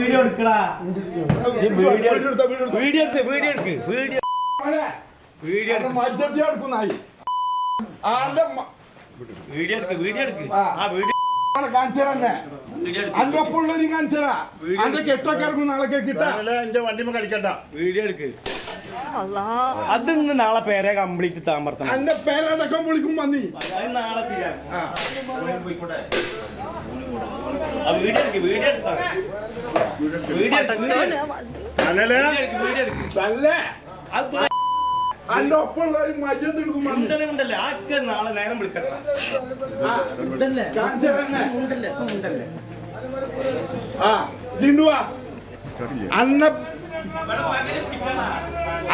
Video എടുക്കടാ. Video എടുക്ക്. അല്ലപ്പോഴുള്ളൊരു കാണിച്ചരാ അന്റെ കെട്ടൊക്കെ ഇറങ്ങും നാളെ കിട്ടാ എന്റെ വണ്ടി കളിക്കണ്ട. വീഡിയോ എടുക്ക്. അതിന്ന് നാളെ പേരെ കംപ്ലീറ്റ് താമർത്തണം. എന്റെ പേരടക്കം വിളിക്കും വന്നി നാളെ വീഡിയോ എടുത്താ അന്റെ ഒപ്പമുള്ള ഒരു മജ്ജെടുക്കും ഉണ്ടല്ലേ ആക്കെ നാളെ നേരം വിളിക്കട്ടെ.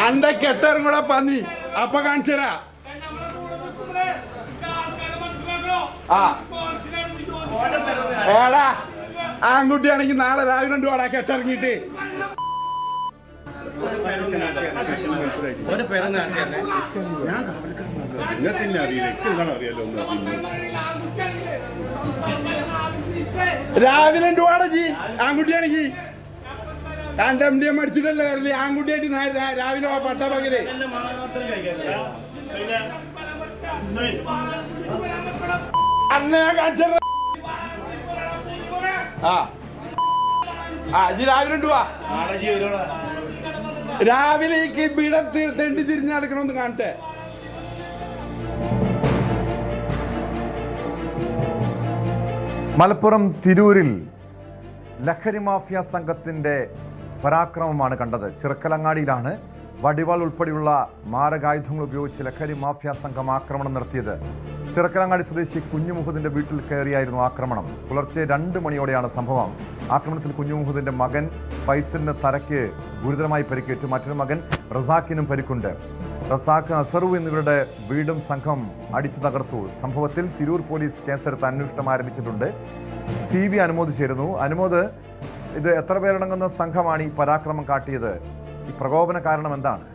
അന്റെ കെട്ടറും കൂടെ പന്നി അപ്പൊ കാണിച്ചരാ. ഏടാ ആൺകുട്ടിയാണെങ്കിൽ നാളെ രാവിലെ 2 വാടാ കെട്ടിറങ്ങിട്ട്. രാവിലെ 2 വാടാ ജി ആൺകുട്ടിയാണെങ്കിൽ എന്റെ എം ഡി എം അടിച്ചിട്ടല്ലേ വരല്ലേ ആൺകുട്ടിയായിട്ട് രാവിലെ പട്ട പകല്. അന്നെ ഞാൻ കാണിച്ച രാവിലെ 2 വാ. രാവിലെ ഈ ബീടം തെണ്ടി തിരിഞ്ഞ് നടക്കണമെന്ന് കാണട്ടെ. മലപ്പുറം തിരൂരിൽ ലഹരി മാഫിയ സംഘത്തിന്റെ പരാക്രമമാണ് കണ്ടത്. ചിറക്കലങ്ങാടിയിലാണ് വടിവാൾ ഉൾപ്പെടെയുള്ള മാരകായുധങ്ങൾ ഉപയോഗിച്ച് ലഹരി മാഫിയ സംഘം ആക്രമണം നടത്തിയത്. ചിറക്കലങ്ങാടി സ്വദേശി കുഞ്ഞു മുഹമ്മദിന്റെ വീട്ടിൽ കയറിയായിരുന്നു ആക്രമണം. പുലർച്ചെ 2 മണിയോടെയാണ് സംഭവം. ആക്രമണത്തിൽ കുഞ്ഞു മുഹമ്മദിന്റെ മകൻ ഫൈസലിന് തലയ്ക്ക് ഗുരുതരമായി പരിക്കേറ്റു. മറ്റൊരു മകൻ റസാഖിനും പരിക്കുണ്ട്. റസാഖ്, അസറു എന്നിവരുടെ വീടും സംഘം അടിച്ചു തകർത്തു. സംഭവത്തിൽ തിരൂർ പോലീസ് കേസെടുത്ത് അന്വേഷണം ആരംഭിച്ചിട്ടുണ്ട്. CB അനുമോദ് ചേരുന്നു. അനുമോദ്, ഇത് എത്ര പേരടങ്ങുന്ന സംഘമാണ് ഈ പരാക്രമം കാട്ടിയത്? ഈ പ്രകോപന കാരണം എന്താണ്?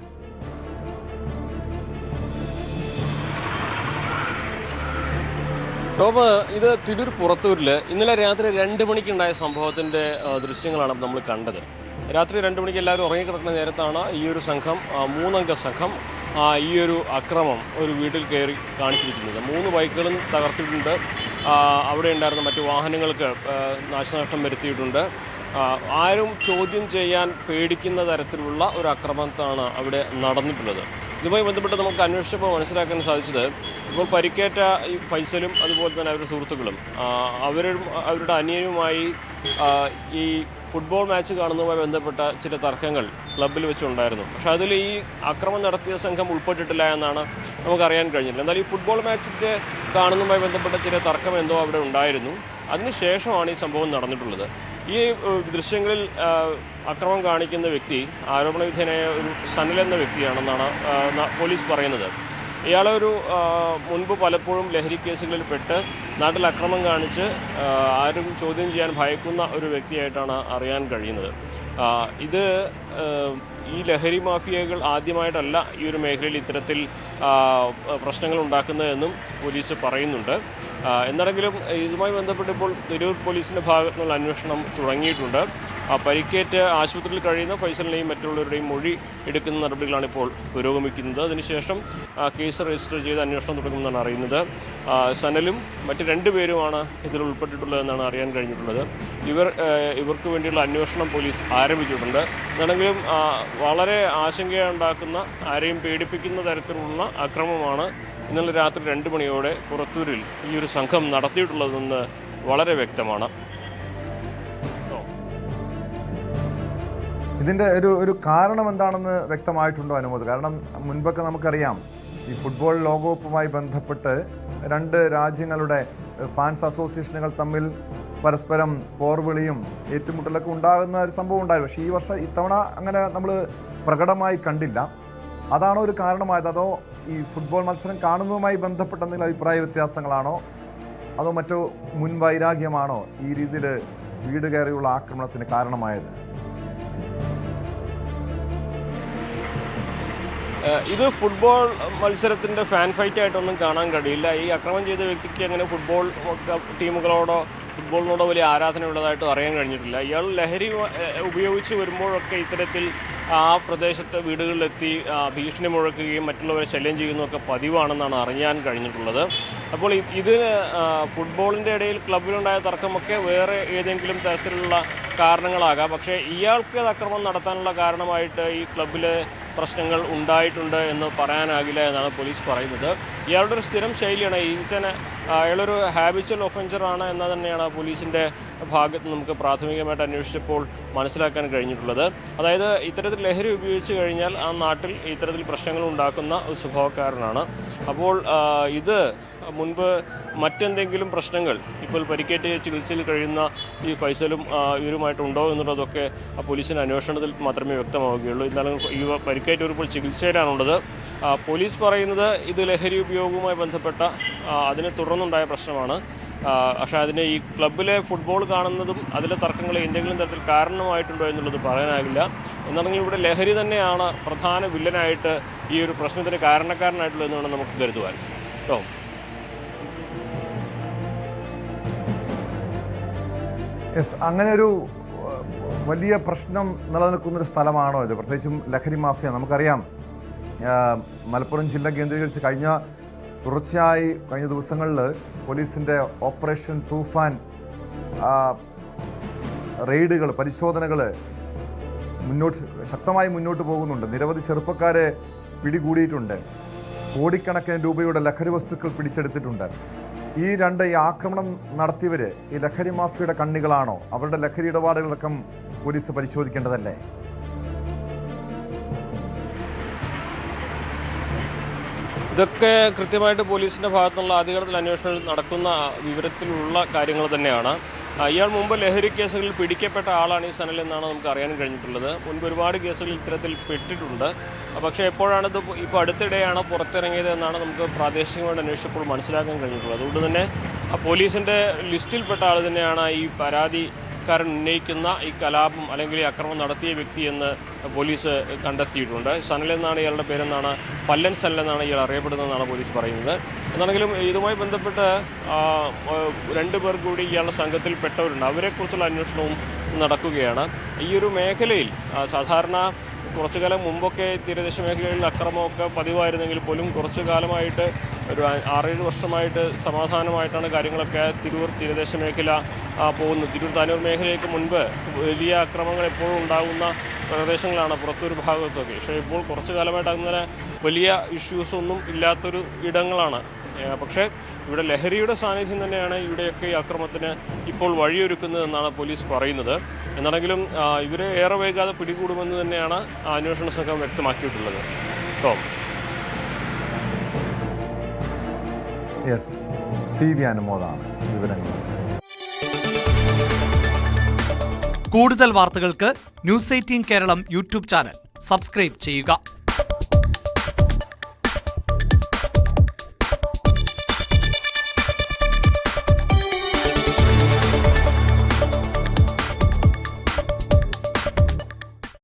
ടോപ്പ്, ഇത് തിരൂർ പുറത്തൂരിൽ ഇന്നലെ രാത്രി 2 മണിക്കുണ്ടായ സംഭവത്തിൻ്റെ ദൃശ്യങ്ങളാണ് നമ്മൾ കണ്ടത്. രാത്രി 2 മണിക്ക് എല്ലാവരും ഉറങ്ങിക്കിടക്കുന്ന നേരത്താണ് ഈ ഒരു സംഘം, 3 അംഗ സംഘം, ഈ ഒരു അക്രമം ഒരു വീട്ടിൽ കയറി കാണിച്ചിരിക്കുന്നത്. 3 ബൈക്കുകളും തകർത്തിട്ടുണ്ട്. അവിടെ ഉണ്ടായിരുന്ന മറ്റു വാഹനങ്ങൾക്ക് നാശനഷ്ടം വരുത്തിയിട്ടുണ്ട്. ആരും ചോദ്യം ചെയ്യാൻ പേടിക്കുന്ന തരത്തിലുള്ള ഒരു അക്രമത്താണ് അവിടെ നടന്നിട്ടുള്ളത്. ഇതുമായി ബന്ധപ്പെട്ട് നമുക്ക് അന്വേഷിച്ചപ്പോൾ മനസ്സിലാക്കാൻ സാധിച്ചത്, ഇപ്പോൾ പരിക്കേറ്റ ഈ ഫൈസലും അതുപോലെ തന്നെ അവരുടെ സുഹൃത്തുക്കളും അവരുടെ അനിയനുമായി ഈ ഫുട്ബോൾ മാച്ച് കാണുന്നതുമായി ബന്ധപ്പെട്ട ചില തർക്കങ്ങൾ ക്ലബ്ബിൽ വെച്ചുണ്ടായിരുന്നു. പക്ഷെ അതിൽ ഈ ആക്രമണം നടത്തിയ സംഘം ഉൾപ്പെട്ടിട്ടില്ല എന്നാണ് നമുക്കറിയാൻ കഴിഞ്ഞില്ല. എന്നാൽ ഈ ഫുട്ബോൾ മാച്ചിൻ്റെ കാണുന്നതുമായി ബന്ധപ്പെട്ട ചില തർക്കം എന്തോ അവിടെ ഉണ്ടായിരുന്നു. അതിനുശേഷമാണ് ഈ സംഭവം നടന്നിട്ടുള്ളത്. ഈ ദൃശ്യങ്ങളിൽ അക്രമം കാണിക്കുന്ന വ്യക്തി ആരോപണ വിധേയനായ ഒരു സനൽ എന്ന വ്യക്തിയാണെന്നാണ് പോലീസ് പറയുന്നത്. ഇയാളൊരു മുൻപ് പലപ്പോഴും ലഹരി കേസുകളിൽ പെട്ട് നാട്ടിൽ അക്രമം കാണിച്ച് ആരും ചോദ്യം ചെയ്യാൻ ഭയക്കുന്ന ഒരു വ്യക്തിയായിട്ടാണ് അറിയാൻ കഴിയുന്നത്. ഇത് ഈ ലഹരി മാഫിയകൾ ആദ്യമായിട്ടല്ല ഈ ഒരു മേഖലയിൽ ഇത്തരത്തിൽ പ്രശ്നങ്ങൾ ഉണ്ടാക്കുന്നതെന്നും പോലീസ് പറയുന്നുണ്ട്. എന്നാണെങ്കിലും ഇതുമായി ബന്ധപ്പെട്ട് ഇപ്പോൾ തിരൂർ പോലീസിൻ്റെ ഭാഗത്തു നിന്നുള്ള അന്വേഷണം തുടങ്ങിയിട്ടുണ്ട്. പരിക്കേറ്റ് ആശുപത്രിയിൽ കഴിയുന്ന ഫൈസലിനെയും മറ്റുള്ളവരുടെയും മൊഴി എടുക്കുന്ന നടപടികളാണ് ഇപ്പോൾ പുരോഗമിക്കുന്നത്. അതിനുശേഷം കേസ് രജിസ്റ്റർ ചെയ്ത് അന്വേഷണം തുടങ്ങുമെന്നാണ് അറിയുന്നത്. സനലും മറ്റ് 2 പേരുമാണ് ഇതിൽ ഉൾപ്പെട്ടിട്ടുള്ളതെന്നാണ് അറിയാൻ കഴിഞ്ഞിട്ടുള്ളത്. ഇവർക്ക് വേണ്ടിയുള്ള അന്വേഷണം പോലീസ് ആരംഭിച്ചിട്ടുണ്ട്. എന്നാണെങ്കിലും വളരെ ആശങ്കയുണ്ടാക്കുന്ന, ആരെയും പേടിപ്പിക്കുന്ന തരത്തിലുള്ള അക്രമമാണ് ഇന്നലെ രാത്രി 2 മണിയോടെ പുറത്തൂരിൽ ഈ ഒരു സംഘം നടത്തിയിട്ടുള്ളതെന്ന് വളരെ വ്യക്തമാണ്. ഇതിൻ്റെ ഒരു കാരണം എന്താണെന്ന് വ്യക്തമായിട്ടുണ്ടോ അനുമോദ്? കാരണം മുൻപൊക്കെ നമുക്കറിയാം, ഈ ഫുട്ബോൾ ലോകകപ്പുമായി ബന്ധപ്പെട്ട് 2 രാജ്യങ്ങളുടെ ഫാൻസ് അസോസിയേഷനുകൾ തമ്മിൽ പരസ്പരം പോർവിളിയും ഏറ്റുമുട്ടലൊക്കെ ഉണ്ടാകുന്ന ഒരു സംഭവം ഉണ്ടായിരുന്നു. പക്ഷേ ഇത്തവണ അങ്ങനെ നമ്മൾ പ്രകടമായി കണ്ടില്ല. അതാണോ ഒരു കാരണമായത്? അതോ ഈ ഫുട്ബോൾ മത്സരം കാണുന്നതുമായി ബന്ധപ്പെട്ട എന്തെങ്കിലും അഭിപ്രായ വ്യത്യാസങ്ങളാണോ? അതോ മറ്റോ മുൻവൈരാഗ്യമാണോ ഈ രീതിയിൽ വീട് കയറിയുള്ള ആക്രമണത്തിന് കാരണമായത്? ഇത് ഫുട്ബോൾ മത്സരത്തിൻ്റെ ഫാൻ ഫൈറ്റ് ആയിട്ടൊന്നും കാണാൻ കഴിയില്ല. ഈ ആക്രമണം ചെയ്ത വ്യക്തിക്ക് അങ്ങനെ ഫുട്ബോൾ ടീമുകളോടോ ഫുട്ബോളിനോട് വലിയ ആരാധനയുള്ളതായിട്ട് അറിയാൻ കഴിഞ്ഞിട്ടില്ല. ഇയാൾ ലഹരി ഉപയോഗിച്ച് വരുമ്പോഴൊക്കെ ഇത്തരത്തിൽ ആ പ്രദേശത്തെ വീടുകളിലെത്തി ഭീഷണി മുഴക്കുകയും മറ്റുള്ളവരെ ശല്യം ചെയ്യുന്നതൊക്കെ പതിവാണെന്നാണ് അറിയാൻ കഴിഞ്ഞിട്ടുള്ളത്. അപ്പോൾ ഇതിന് ഫുട്ബോളിൻ്റെ ഇടയിൽ ക്ലബിലുണ്ടായ തർക്കമൊക്കെ വേറെ ഏതെങ്കിലും തരത്തിലുള്ള കാരണങ്ങളാകാം. പക്ഷേ ഇയാൾക്ക് അക്രമം നടത്താനുള്ള കാരണമായിട്ട് ഈ ക്ലബിലെ പ്രശ്നങ്ങൾ ഉണ്ടായിട്ടുണ്ട് എന്ന് പറയാനാകില്ല എന്നാണ് പോലീസ് പറയുന്നത്. ഇയാളുടെ ഒരു സ്ഥിരം ശൈലിയാണ്. അയാളൊരു ഹാബിച്വൽ ഒഫൻസറാണ് എന്ന് തന്നെയാണ് പോലീസിൻ്റെ ഭാഗത്ത് നമുക്ക് പ്രാഥമികമായിട്ട് അന്വേഷിച്ചപ്പോൾ മനസ്സിലാക്കാൻ കഴിഞ്ഞിട്ടുള്ളത്. അതായത് ഇത്തരത്തിൽ ലഹരി ഉപയോഗിച്ച് കഴിഞ്ഞാൽ ആ നാട്ടിൽ ഇത്തരത്തിൽ പ്രശ്നങ്ങൾ ഉണ്ടാക്കുന്ന ഒരു സ്വഭാവക്കാരനാണ്. അപ്പോൾ ഇത് മുൻപ് മറ്റെന്തെങ്കിലും പ്രശ്നങ്ങൾ ഇപ്പോൾ പരിക്കേറ്റ് ചികിത്സയിൽ കഴിയുന്ന ഈ ഫൈസലും ഇവരുമായിട്ടുണ്ടോ എന്നുള്ളതൊക്കെ പോലീസിൻ്റെ അന്വേഷണത്തിൽ മാത്രമേ വ്യക്തമാവുകയുള്ളൂ. എന്നാലും ഇവ പരിക്കേറ്റവരിപ്പോൾ ചികിത്സയിലാണുള്ളത്. പോലീസ് പറയുന്നത് ഇത് ലഹരി ഉപയോഗവുമായി ബന്ധപ്പെട്ട അതിനെ തുടർന്നുണ്ടായ പ്രശ്നമാണ്. പക്ഷേ അതിന് ഈ ക്ലബിലെ ഫുട്ബോൾ കാണുന്നതും അതിലെ തർക്കങ്ങൾ എന്തെങ്കിലും തരത്തിൽ കാരണമായിട്ടുണ്ടോ എന്നുള്ളത് പറയാനാകില്ല. എന്നാണെങ്കിൽ ഇവിടെ ലഹരി തന്നെയാണ് പ്രധാന വില്ലനായിട്ട് ഈ ഒരു പ്രശ്നത്തിന് കാരണക്കാരനായിട്ടുള്ളത് എന്ന് വേണം നമുക്ക് കരുതുവാൻ കേട്ടോ. അങ്ങനെ ഒരു വലിയ പ്രശ്നം നിലനിൽക്കുന്നൊരു സ്ഥലമാണോ ഇത്? പ്രത്യേകിച്ചും ലഹരി മാഫിയ. നമുക്കറിയാം മലപ്പുറം ജില്ല കേന്ദ്രീകരിച്ച് കഴിഞ്ഞ ദിവസങ്ങളിൽ പോലീസിൻ്റെ ഓപ്പറേഷൻ തൂഫാൻ റെയ്ഡുകൾ, പരിശോധനകൾ ശക്തമായി മുന്നോട്ട് പോകുന്നുണ്ട്. നിരവധി ചെറുപ്പക്കാരെ പിടികൂടിയിട്ടുണ്ട്. കോടിക്കണക്കിന് രൂപയുടെ ലഹരി വസ്തുക്കൾ പിടിച്ചെടുത്തിട്ടുണ്ട്. ഈ ആക്രമണം നടത്തിയവർ ഈ ലഹരി മാഫിയയുടെ കണ്ണികളാണോ? അവരുടെ ലഹരി ഇടപാടുകളൊക്കെ പോലീസ് പരിശോധിക്കേണ്ടതല്ലേ? ഇതൊക്കെ കൃത്യമായിട്ട് പോലീസിൻ്റെ ഭാഗത്തുനിന്നുള്ള ആദ്യഘട്ടത്തിൽ അന്വേഷണം നടക്കുന്ന വിവരത്തിലുള്ള കാര്യങ്ങൾ തന്നെയാണ്. ഇയാൾ മുമ്പ് ലഹരി കേസുകളിൽ പിടിക്കപ്പെട്ട ആളാണ് ഈ സനൽ എന്നാണ് നമുക്ക് അറിയാൻ കഴിഞ്ഞിട്ടുള്ളത്. മുൻപ് ഒരുപാട് കേസുകളിൽ ഇത്തരത്തിൽ പെട്ടിട്ടുണ്ട്. പക്ഷേ എപ്പോഴാണിത് ഇപ്പോൾ അടുത്തിടെയാണ് പുറത്തിറങ്ങിയത് എന്നാണ് നമുക്ക് പ്രാദേശികമായിട്ട് അന്വേഷിച്ചപ്പോൾ മനസ്സിലാക്കാൻ കഴിഞ്ഞിട്ടുള്ളത്. അതുകൊണ്ട് തന്നെ പോലീസിൻ്റെ ലിസ്റ്റിൽപ്പെട്ട ആൾ തന്നെയാണ് ഈ പരാതിക്കാരൻ ഉന്നയിക്കുന്ന ഈ കലാപം അല്ലെങ്കിൽ ഈ അക്രമം നടത്തിയ വ്യക്തി എന്ന് പോലീസ് കണ്ടെത്തിയിട്ടുണ്ട്. സനൽ എന്നാണ് ഇയാളുടെ പേരെന്നാണ്, പല്ലൻ സനൽ എന്നാണ് ഇയാൾ അറിയപ്പെടുന്നതെന്നാണ് പോലീസ് പറയുന്നത്. എന്നാണെങ്കിലും ഇതുമായി ബന്ധപ്പെട്ട് 2 പേർ കൂടി ഇയാളുടെ സംഘത്തിൽ പെട്ടവരുണ്ട്. അവരെക്കുറിച്ചുള്ള അന്വേഷണവും നടക്കുകയാണ്. ഈ ഒരു മേഖലയിൽ സാധാരണ കുറച്ചു കാലം മുമ്പൊക്കെ തീരദേശ മേഖലകളിൽ അക്രമമൊക്കെ പതിവായിരുന്നെങ്കിൽ പോലും കുറച്ചു കാലമായിട്ട് ഒരു 6-7 വർഷമായിട്ട് സമാധാനമായിട്ടാണ് കാര്യങ്ങളൊക്കെ തിരൂർ തീരദേശ മേഖല പോകുന്നത്. തിരൂർ താനൂർ മേഖലയ്ക്ക് മുൻപ് വലിയ അക്രമങ്ങൾ എപ്പോഴും ഉണ്ടാകുന്ന പ്രദേശങ്ങളാണ് പുറത്തൊരു ഭാഗത്തൊക്കെ. പക്ഷേ ഇപ്പോൾ കുറച്ചു കാലമായിട്ട് അങ്ങനെ വലിയ ഇഷ്യൂസൊന്നും ഇല്ലാത്തൊരു ഇടങ്ങളാണ്. പക്ഷേ ഇവിടെ ലഹരിയുടെ സാന്നിധ്യം തന്നെയാണ് ഇവിടെയൊക്കെ ഈ അക്രമത്തിന് ഇപ്പോൾ വഴിയൊരുക്കുന്നതെന്നാണ് പോലീസ് പറയുന്നത്. എന്നാണെങ്കിലും ഇവരെ ഏറെ വൈകാതെ പിടികൂടുമെന്ന് തന്നെയാണ് അന്വേഷണ സംഘം വ്യക്തമാക്കിയിട്ടുള്ളത്. വിവരങ്ങൾ. കൂടുതൽ വാർത്തകൾക്ക് News 18 Keralam YouTube channel subscribe ചെയ്യുക.